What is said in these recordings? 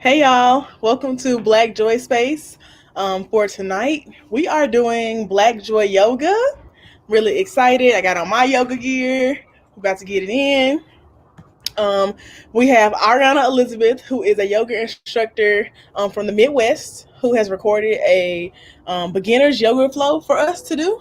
Hey y'all, welcome to Black Joy Space. For tonight, we are doing Black Joy Yoga. Really excited. I got on my yoga gear. We're about to get it in. Um, we have Arianna Elizabeth, who is a yoga instructor from the Midwest, who has recorded a beginner's yoga flow for us to do.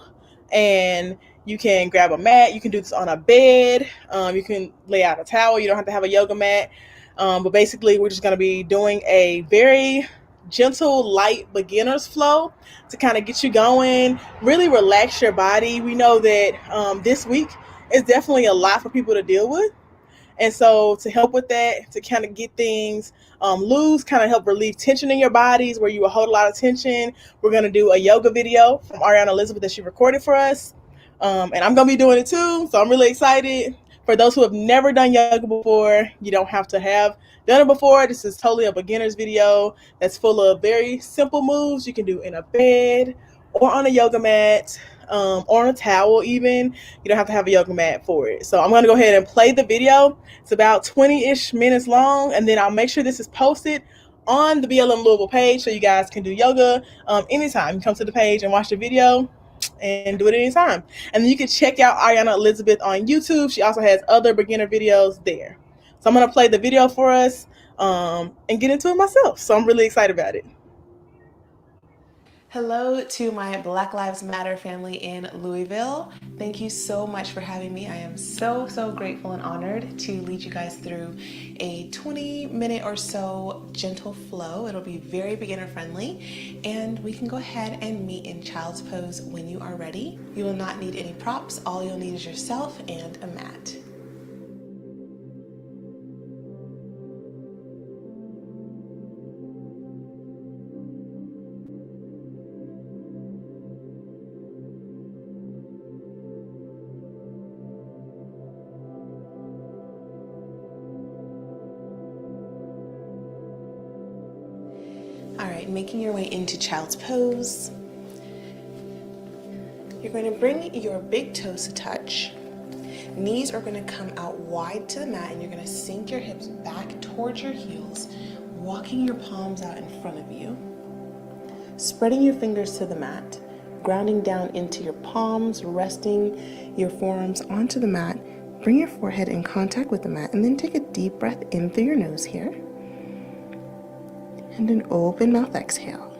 And you can grab a mat. You can do this on a bed. You can lay out a towel. You don't have to have a yoga mat. But basically, we're just going to be doing a very gentle, light beginner's flow to kind of get you going, really relax your body. We know that this week is definitely a lot for people to deal with. And so, to help with that, to kind of get things loose, kind of help relieve tension in your bodies where you will hold a lot of tension, we're going to do a yoga video from Arianna Elizabeth that she recorded for us. And I'm going to be doing it too. So, I'm really excited. For those who have never done yoga before, you don't have to have done it before. This is totally a beginner's video that's full of very simple moves you can do in a bed or on a yoga mat. Or on a towel, even. You don't have to have a yoga mat for it. So I'm going to go ahead and play the video. It's about 20-ish minutes long, and then I'll make sure this is posted on the BLM Louisville page so you guys can do yoga anytime. You come to the page and watch the video and do it anytime. And then you can check out Arianna Elizabeth on YouTube. She also has other beginner videos there. So I'm going to play the video for us and get into it myself. So I'm really excited about it. Hello to my Black Lives Matter family in Louisville. Thank you so much for having me. I am so grateful and honored to lead you guys through a 20-minute or so gentle flow. It'll be very beginner friendly, and we can go ahead and meet in child's pose when you are ready. You will not need any props. All you'll need is yourself and a mat. All right, making your way into child's pose. You're going to bring your big toes to touch. Knees are going to come out wide to the mat, and you're going to sink your hips back towards your heels, walking your palms out in front of you. Spreading your fingers to the mat, grounding down into your palms, resting your forearms onto the mat. Bring your forehead in contact with the mat, and then take a deep breath in through your nose here. And an open mouth exhale.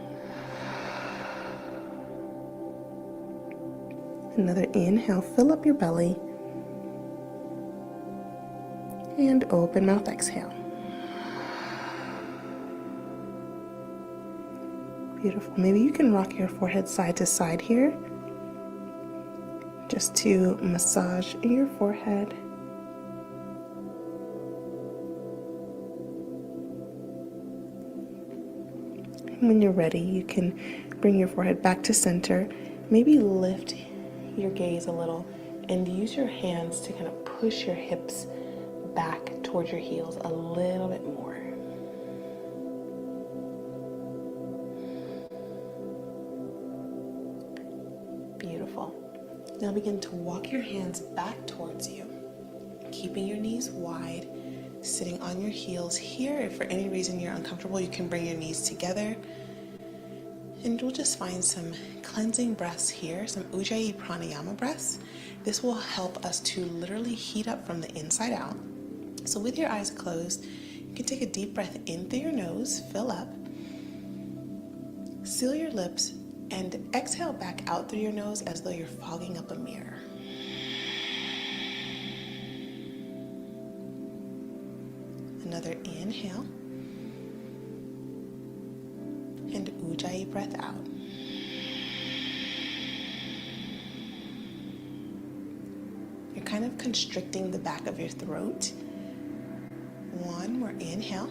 Another inhale, fill up your belly. And open mouth exhale. Beautiful. Maybe you can rock your forehead side to side here, just to massage your forehead. When you're ready, you can bring your forehead back to center. Maybe lift your gaze a little and use your hands to kind of push your hips back towards your heels a little bit more. Beautiful. Now begin to walk your hands back towards you, keeping your knees wide, sitting on your heels here. If for any reason you're uncomfortable, you can bring your knees together. And we'll just find some cleansing breaths here, some Ujjayi pranayama breaths. This will help us to literally heat up from the inside out. So with your eyes closed, you can take a deep breath in through your nose, fill up, seal your lips, and exhale back out through your nose as though you're fogging up a mirror. Another inhale. And Ujjayi breath out. You're kind of constricting the back of your throat. One more inhale.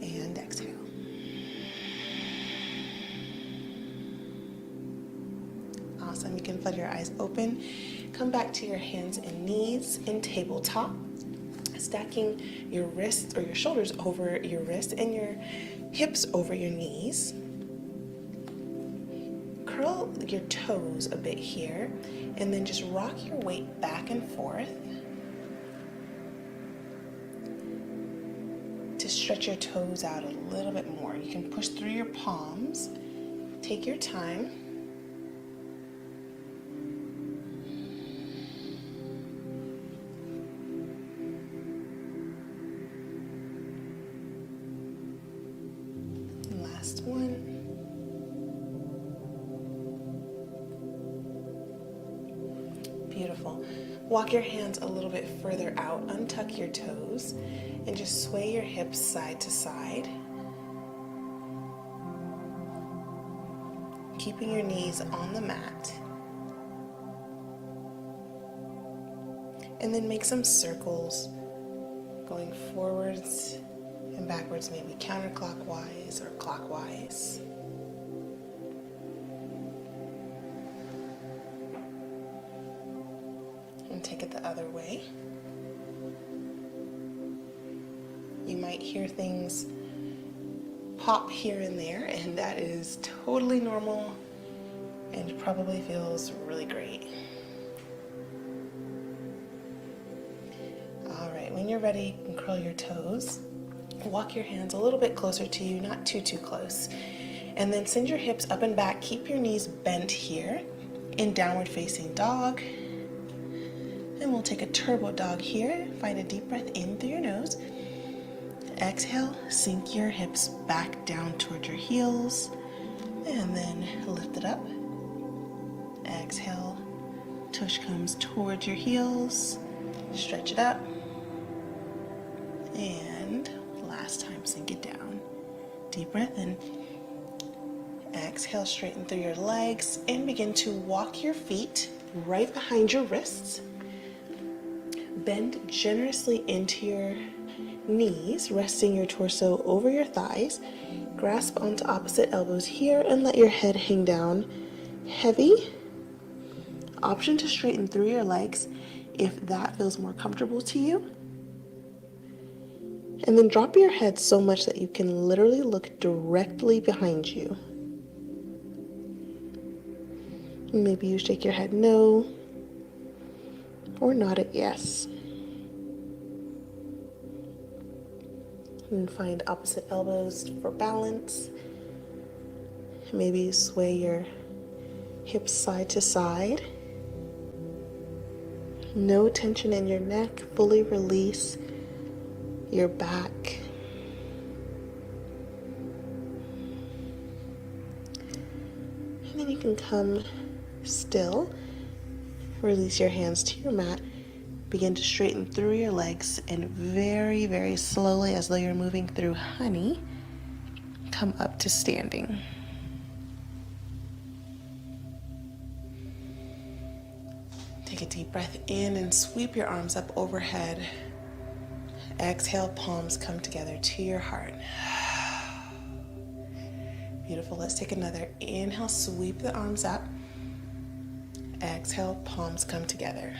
And exhale. Awesome. You can flood your eyes open. Come back to your hands and knees in tabletop. Stacking your wrists or your shoulders over your wrists and your hips over your knees. Curl your toes a bit here, and then just rock your weight back and forth. to stretch your toes out a little bit more. You can push through your palms. Take your time. And last one. Beautiful. Walk your hands a little bit further out, untuck your toes, and just sway your hips side to side. Keeping your knees on the mat. And then make some circles, going forwards and backwards, maybe counterclockwise or clockwise. And take it the other way. You might hear things pop here and there, and that is totally normal and probably feels really great. All right, when you're ready, you can curl your toes. Walk your hands a little bit closer to you, not too close. And then send your hips up and back. Keep your knees bent here in downward facing dog. And we'll take a turbo dog here. Find a deep breath in through your nose. Exhale, sink your hips back down toward your heels. And then lift it up. Exhale, tush comes towards your heels. Stretch it up. And last time, sink it down. Deep breath in. Exhale, straighten through your legs and begin to walk your feet right behind your wrists. Bend generously into your knees, resting your torso over your thighs. Grasp onto opposite elbows here and let your head hang down heavy. Option to straighten through your legs if that feels more comfortable to you. And then drop your head so much that you can literally look directly behind you. Maybe you shake your head no or nod it yes. And find opposite elbows for balance. Maybe sway your hips side to side. No tension in your neck. Fully release your back. And then you can come still. Release your hands to your mat. Begin to straighten through your legs and very, very slowly, as though you're moving through honey, come up to standing. Take a deep breath in and sweep your arms up overhead. Exhale, palms come together to your heart. Beautiful. Let's take another inhale, sweep the arms up. Exhale, palms come together.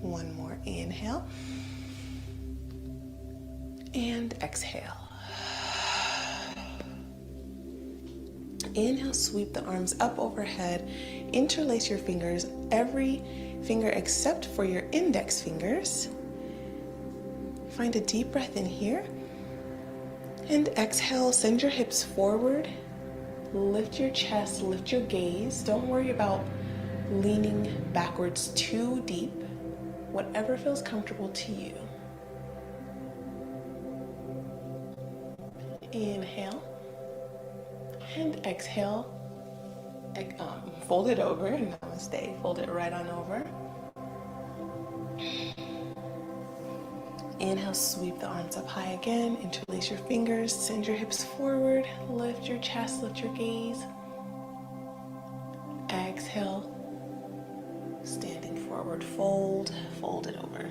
One more inhale. And exhale. Inhale, sweep the arms up overhead. Interlace your fingers, every finger except for your index fingers. Find a deep breath in here. And exhale, send your hips forward. Lift your chest, lift your gaze. Don't worry about leaning backwards too deep. Whatever feels comfortable to you. Inhale and exhale. Fold it over. Namaste. Fold it right on over. Inhale, sweep the arms up high again. Interlace your fingers. Send your hips forward. Lift your chest, lift your gaze. Exhale. Standing forward, fold it over.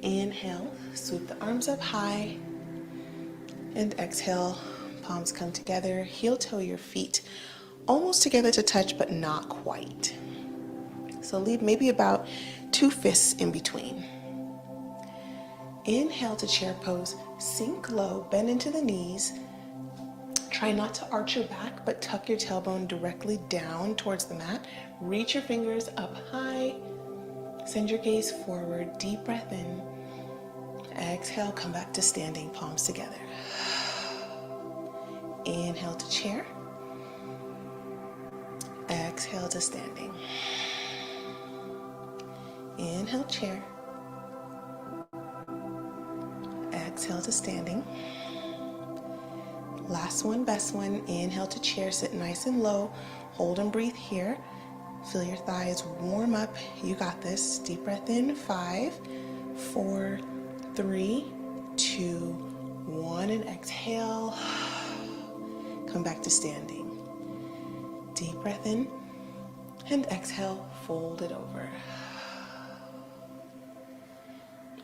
Inhale, sweep the arms up high. And exhale, palms come together. Heel toe your feet almost together to touch, but not quite. So leave maybe about 2 fists in between. Inhale to chair pose. Sink low, bend into the knees. Try not to arch your back, but tuck your tailbone directly down towards the mat. Reach your fingers up high. Send your gaze forward, deep breath in. Exhale, come back to standing, palms together. Inhale to chair. Exhale to standing. Inhale, chair. Exhale to standing. Last one, best one. Inhale to chair, sit nice and low. Hold and breathe here. Feel your thighs warm up. You got this. Deep breath in. 5, 4, 3, 2, 1. And exhale. Come back to standing. Deep breath in. And exhale, fold it over.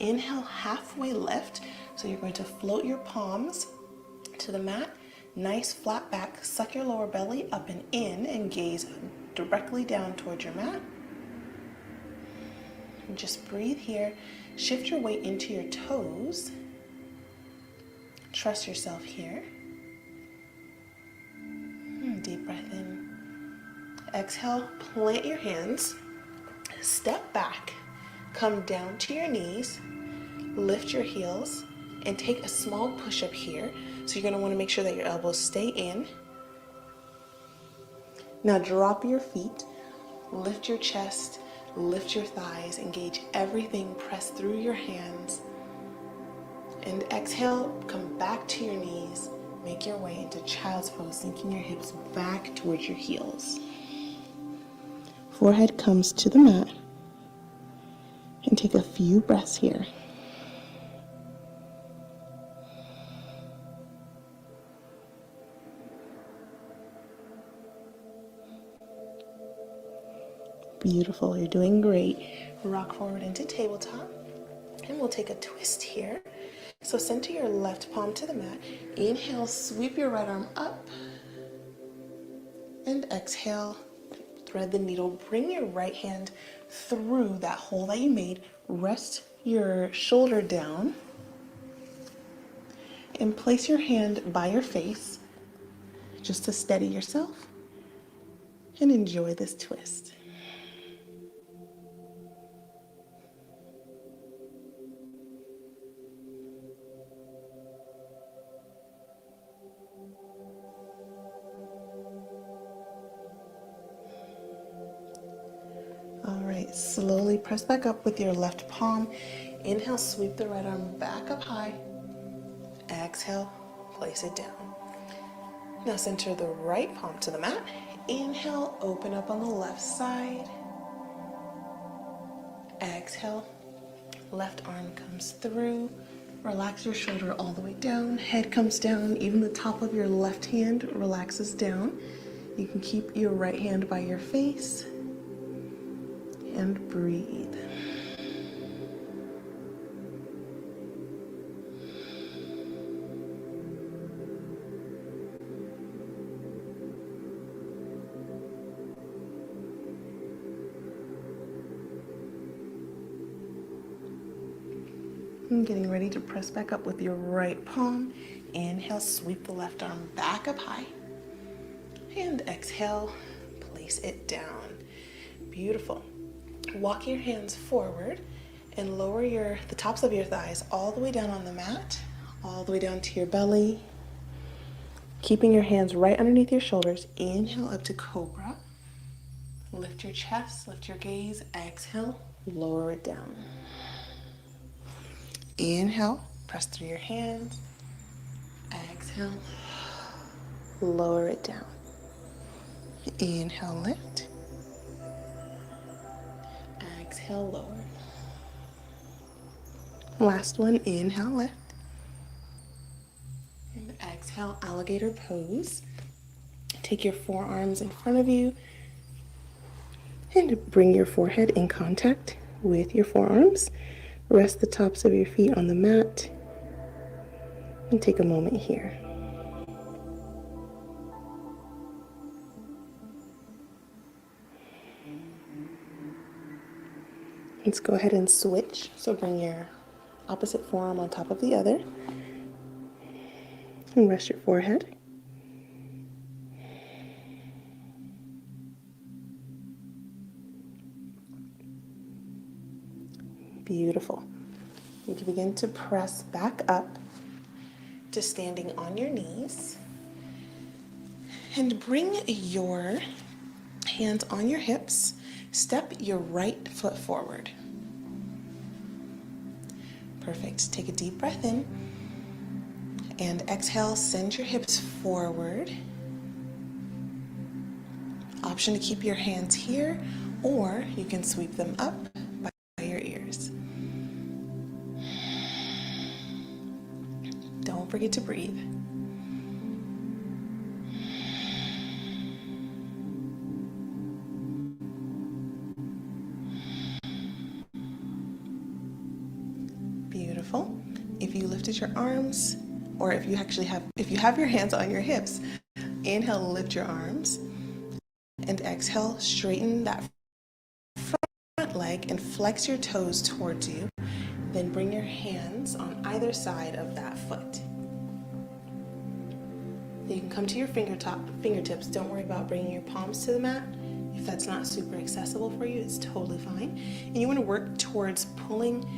Inhale, halfway lift. So you're going to float your palms to the mat. Nice flat back. Suck your lower belly up and in and gaze directly down towards your mat. And just breathe here. Shift your weight into your toes. Trust yourself here. Deep breath in. Exhale, plant your hands. Step back. Come down to your knees. Lift your heels and take a small push-up here. So you're going to want to make sure that your elbows stay in. Now drop your feet, lift your chest, lift your thighs, engage everything, press through your hands. And exhale, come back to your knees, make your way into child's pose, sinking your hips back towards your heels. Forehead comes to the mat, and take a few breaths here. Beautiful, you're doing great. Rock forward into tabletop, and we'll take a twist here. So center your left palm to the mat. Inhale, sweep your right arm up, and exhale, thread the needle. Bring your right hand through that hole that you made. Rest your shoulder down, and place your hand by your face just to steady yourself, and enjoy this twist. All right, slowly press back up with your left palm. Inhale, sweep the right arm back up high. Exhale, place it down. Now center the right palm to the mat. Inhale, open up on the left side. Exhale, left arm comes through. Relax your shoulder all the way down. Head comes down. Even the top of your left hand relaxes down. You can keep your right hand by your face. And breathe. And getting ready to press back up with your right palm. Inhale, sweep the left arm back up high. And exhale, place it down. Beautiful. Walk your hands forward and lower the tops of your thighs all the way down on the mat, all the way down to your belly. Keeping your hands right underneath your shoulders. Inhale up to cobra. Lift your chest, lift your gaze. Exhale, lower it down. Inhale, press through your hands. Exhale, lower it down. Inhale, lift. Exhale, lower. Last one, inhale, lift. And exhale, alligator pose. Take your forearms in front of you and bring your forehead in contact with your forearms. Rest the tops of your feet on the mat and take a moment here. Let's go ahead and switch. So bring your opposite forearm on top of the other and rest your forehead. Beautiful. You can begin to press back up to standing on your knees and bring your hands on your hips. Step your right foot forward. Perfect. Take a deep breath in and exhale, send your hips forward. Option to keep your hands here, or you can sweep them up by your ears. Don't forget to breathe. Beautiful. If you lifted your arms, or if you have your hands on your hips, inhale, lift your arms, and exhale, straighten that front leg and flex your toes towards you. Then bring your hands on either side of that foot. You can come to your fingertips. Don't worry about bringing your palms to the mat. If that's not super accessible for you, it's totally fine. And you want to work towards pulling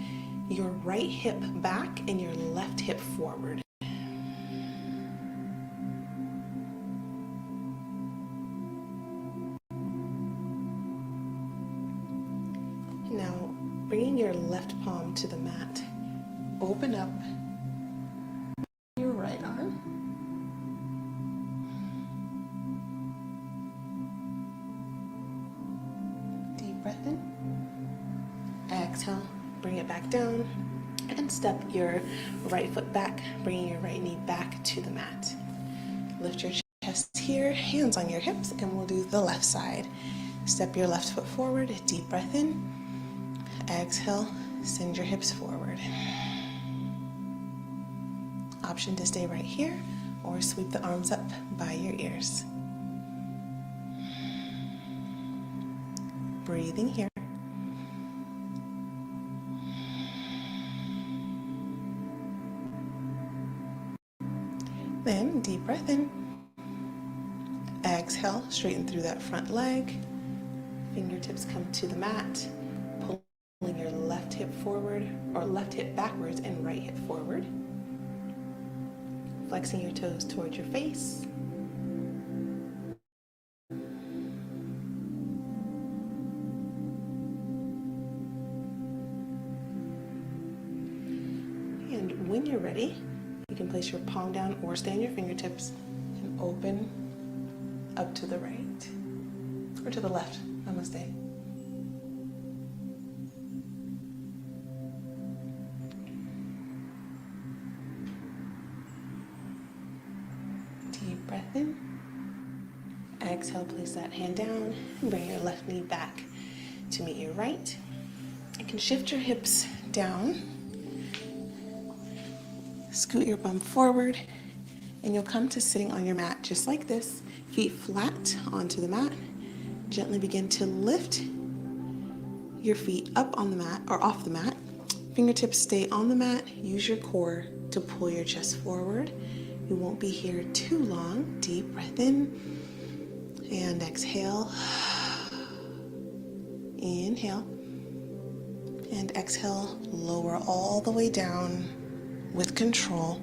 your right hip back and your left hip forward. Now, bringing your left palm to the mat, open up your right arm. Deep breath in. Exhale, bring it back down, and step your right foot back, bringing your right knee back to the mat. Lift your chest here, hands on your hips, and we'll do the left side. Step your left foot forward, deep breath in. Exhale, send your hips forward. Option to stay right here or sweep the arms up by your ears. Breathing here. Then deep breath in. Exhale, straighten through that front leg. Fingertips come to the mat. Pulling your left hip forward, or left hip backwards and right hip forward. Flexing your toes towards your face. And when you're ready, you can place your palm down or stay on your fingertips and open up to the right, or to the left, namaste. Deep breath in. Exhale, place that hand down and bring your left knee back to meet your right. You can shift your hips down, scoot your bum forward, and you'll come to sitting on your mat just like this, feet flat onto the mat. Gently begin to lift your feet up on the mat or off the mat. Fingertips stay on the mat. Use your core to pull your chest forward. You won't be here too long. Deep breath in and exhale. Inhale and exhale. Lower all the way down with control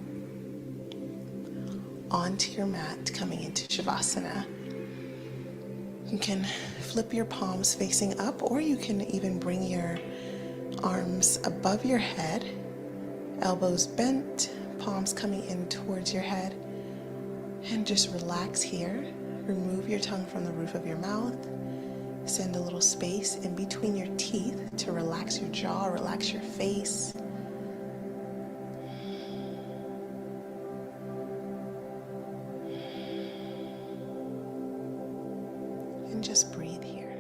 onto your mat, coming into Shavasana. You can flip your palms facing up, or you can even bring your arms above your head, elbows bent, palms coming in towards your head, and just relax here. Remove your tongue from the roof of your mouth. Send a little space in between your teeth to relax your jaw, relax your face. And just breathe here.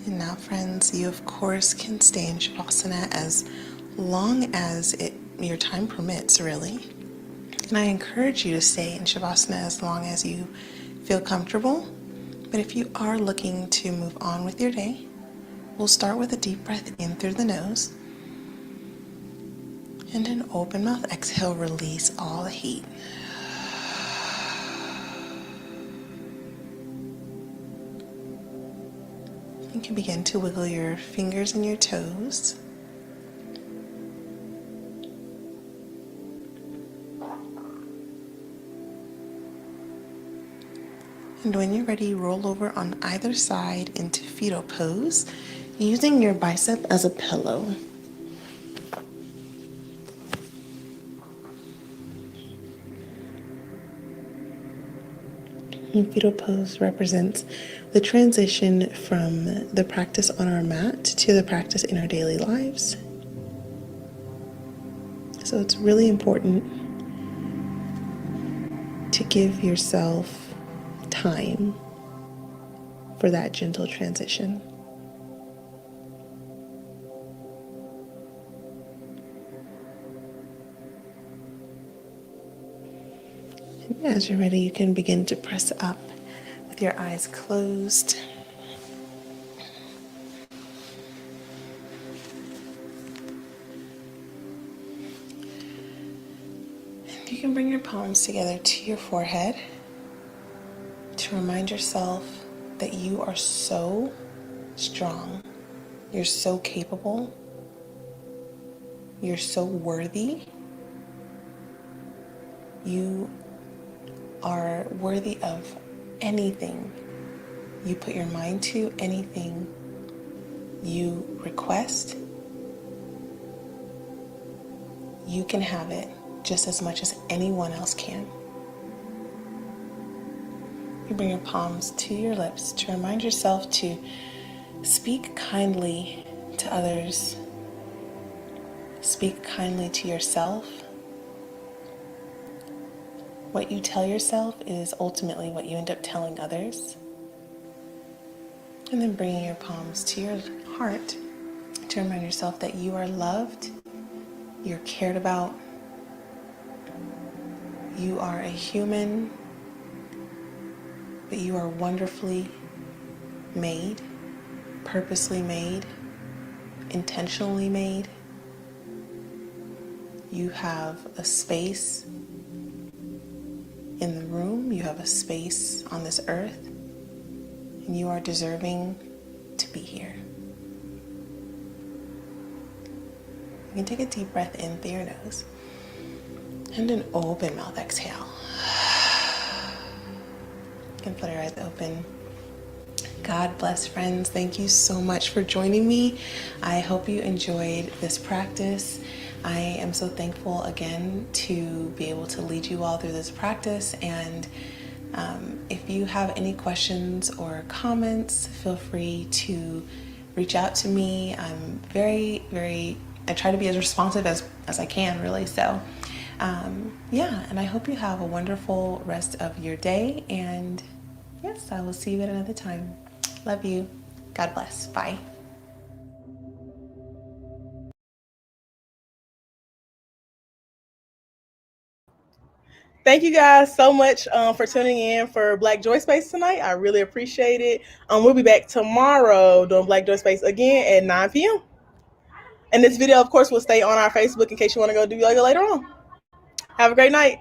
And now, friends, you of course can stay in Shavasana as long as your time permits, really. And I encourage you to stay in Shavasana as long as you feel comfortable. But if you are looking to move on with your day, we'll start with a deep breath in through the nose. And an open mouth exhale, release all the heat. You can begin to wiggle your fingers and your toes. And when you're ready, roll over on either side into fetal pose, using your bicep as a pillow. And fetal pose represents the transition from the practice on our mat to the practice in our daily lives. So it's really important to give yourself time for that gentle transition. And as you're ready, you can begin to press up with your eyes closed. And you can bring your palms together to your forehead to remind yourself that you are so strong, you're so capable, you're so worthy. You are worthy of anything you put your mind to, anything you request. You can have it just as much as anyone else can. You bring your palms to your lips to remind yourself to speak kindly to others. Speak kindly to yourself. What you tell yourself is ultimately what you end up telling others. And then bringing your palms to your heart to remind yourself that you are loved, you're cared about, you are a human, but you are wonderfully made, purposely made, intentionally made. You have a space in the room, you have a space on this earth, and you are deserving to be here. You can take a deep breath in through your nose and an open mouth exhale. You can flutter your eyes open. God bless, friends. Thank you so much for joining me. I hope you enjoyed this practice. I am so thankful again to be able to lead you all through this practice. And if you have any questions or comments, feel free to reach out to me. I'm I try to be as responsive as I can, really. So yeah, and I hope you have a wonderful rest of your day. And yes, I will see you at another time. Love you. God bless. Bye. Thank you guys so much for tuning in for Black Joy Space tonight. I really appreciate it. We'll be back tomorrow doing Black Joy Space again at 9 p.m. And this video, of course, will stay on our Facebook in case you want to go do yoga later on. Have a great night.